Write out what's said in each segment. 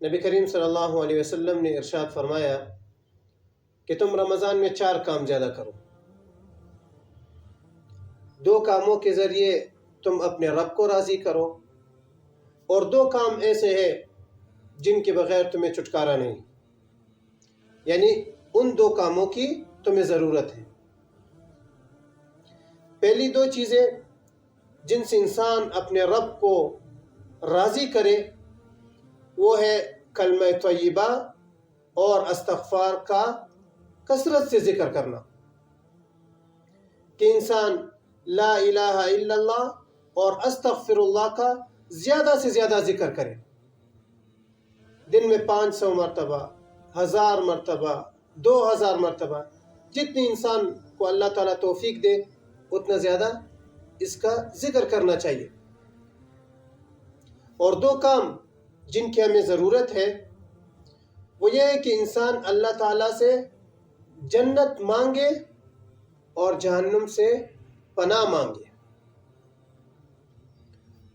نبی کریم صلی اللہ علیہ وسلم نے ارشاد فرمایا کہ تم رمضان میں 4 کام زیادہ کرو. 2 کاموں کے ذریعے تم اپنے رب کو راضی کرو، اور 2 کام ایسے ہیں جن کے بغیر تمہیں چھٹکارا نہیں، یعنی ان 2 کاموں کی تمہیں ضرورت ہے. پہلی 2 چیزیں جن سے انسان اپنے رب کو راضی کرے وہ ہے کلمہ طیبہ اور استغفار کا کثرت سے ذکر کرنا، کہ انسان لا الہ الا اللہ اور استغفر اللہ کا زیادہ سے زیادہ ذکر کرے. دن میں 500 مرتبہ، 1000 مرتبہ، 2000 مرتبہ، جتنی انسان کو اللہ تعالیٰ توفیق دے اتنا زیادہ اس کا ذکر کرنا چاہیے. اور 2 کام جن کی ہمیں ضرورت ہے وہ یہ ہے کہ انسان اللہ تعالیٰ سے جنت مانگے اور جہنم سے پناہ مانگے،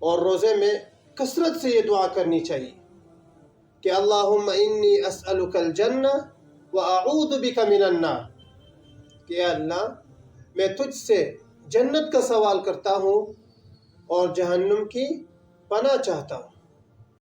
اور روزے میں کثرت سے یہ دعا کرنی چاہیے کہ اللہم انی اسألک الجنہ واعوذ بک من النار، کہ اے اللہ میں تجھ سے جنت کا سوال کرتا ہوں اور جہنم کی پناہ چاہتا ہوں.